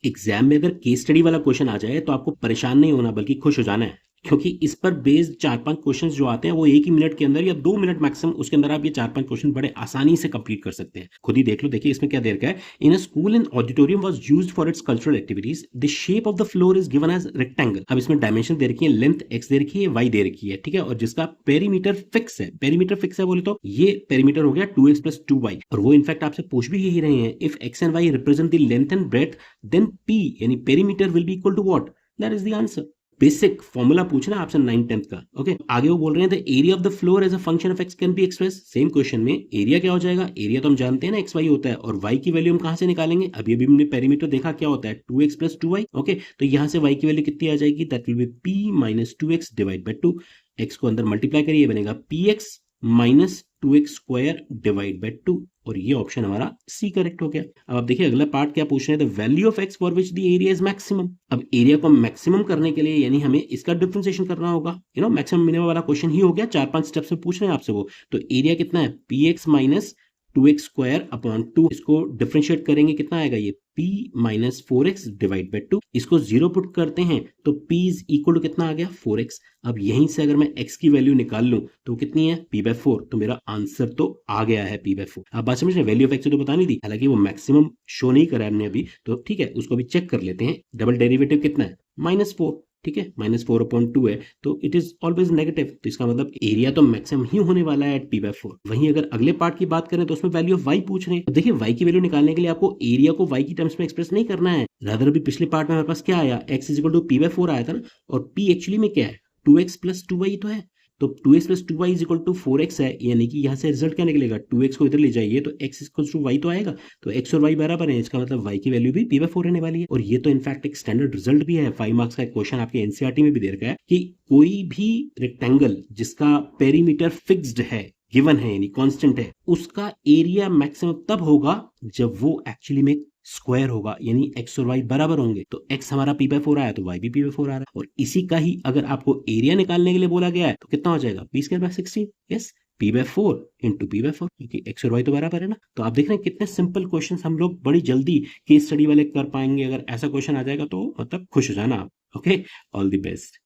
Exam में अगर case study वाला क्वेश्चन आ जाए तो आपको परेशान नहीं होना बल्कि खुश हो जाना है, क्योंकि इस पर बेस्ड 4-5 क्वेश्चंस जो आते हैं वो 1 ही मिनट के अंदर या 2 मिनट मैक्सिमम उसके अंदर आप ये 4-5 क्वेश्चन बड़े आसानी से कंप्लीट कर सकते हैं। खुद ही देख लो, देखिए इसमें क्या दे रखा है। In a school an auditorium was used for its cultural activities, the shape of the floor is given as rectangle. अब इसमें डायमेंशन दे रखी है, लेंथ x दे रखी है, y दे रखी है, ठीक है, और जिसका पेरीमीटर फिक्स है। पेरीमीटर फिक्स है बोले तो ये पेरीमीटर हो गया 2x + 2y, और वो इनफैक्ट आपसे पूछ भी यही रहे हैं, if x and y represent the length and breadth then p यानी perimeter will be equal to what, that is the answer. Basic formula पूछना आपसे 9th-10th का। ओके, आगे वो बोल रहे हैं the area of the floor as a function of X can be express. Same question में एरिया क्या हो जाएगा, एरिया तो हम जानते हैं ना एक्स वाई होता है, और वाई की वैल्यू हम कहां से निकालेंगे, अभी अभी हमने पेरीमीटर देखा क्या होता है 2x + 2y। ओके, तो यहां से वाई की वैल्यू कितनी आ जाएगी, that will be p - 2x divide by 2। X को अंदर मल्टीप्लाई करिए, बनेगा px - 2x² डिवाइड बाय 2, और ये ऑप्शन हमारा सी करेक्ट हो गया। अब आप देखिए अगला पार्ट क्या पूछ रहे हैं, the value of x for which the area is maximum. अब एरिया को मैक्सिमम करने के लिए यानी हमें इसका डिफरेंशिएशन करना होगा, मैक्सिमम मिनिमम वाला क्वेश्चन ही हो गया, 4-5 स्टेप्स में पूछ रहे हैं आपसे वो। तो एरिया कितना है, px - 2x² अपॉन 2, इसको डिफरेंशिएट करेंगे कितना आएगा, ये p - 4x डिवाइड बाय 2। इसको 0 पुट करते हैं तो p इज इक्वल टू कितना आ गया, 4x। अब यहीं से अगर मैं x की वैल्यू निकाल लूं तो कितनी है, p/4, तो मेरा आंसर तो आ गया है p/4। अब बात समझ रहे, वैल्यू ऑफ x तो बता नहीं दी, हालांकि वो मैक्सिमम शो नहीं करा हमने अभी, तो ठीक है उसको भी चेक कर लेते हैं। डबल डेरिवेटिव कितना है, -4, ठीक है, -4/2 है, तो इट इज ऑलवेज नेगेटिव, तो इसका मतलब एरिया तो मैक्सिमम ही होने वाला है एट p/4। वहीं अगर अगले पार्ट की बात करें तो उसमें वैल्यू ऑफ y पूछ रहे हैं। देखिए y की वैल्यू निकालने के लिए आपको एरिया को y की टर्म्स में एक्सप्रेस नहीं करना है, रादर अभी पिछले पार्ट में हमारे पास क्या आया, x = p/4 आया था ना, और p एक्चुअली में क्या है, 2x + 2y तो है, तो 2x + 2y = 4x है, यानी कि यहाँ से रिजल्ट क्या निकलेगा, 2x को इधर ले जाइए तो x = y तो आएगा, तो x और y बराबर है, इसका मतलब y की वैल्यू भी p/4 रहने वाली है। और ये तो इनफैक्ट एक स्टैंडर्ड रिजल्ट भी है, 5 मार्क्स का क्वेश्चन आपके एनसीईआरटी में भी दे रखा है कि कोई भी रेक्टेंगल जिसका पेरीमीटर फिक्स्ड है, गिवन है यानी कांस्टेंट है, उसका एरिया मैक्सिमम तब होगा जब वो एक्चुअली में स्क्वायर होगा, यानी x और y बराबर होंगे। तो x हमारा p/4 आया तो y भी p/4 आ रहा है, और इसी का ही अगर आपको एरिया निकालने के लिए बोला गया है तो कितना हो जाएगा, p²/16, यस, p/4 × p/4, क्योंकि x और y तो बराबर है ना। तो आप देख रहे हैं कितने सिंपल क्वेश्चंस हम लोग बड़ी जल्दी केस स्टडी वाले कर पाएंगे। अगर ऐसा क्वेश्चन आ जाएगा तो मतलब खुश हो जाना आप। Okay, all the best.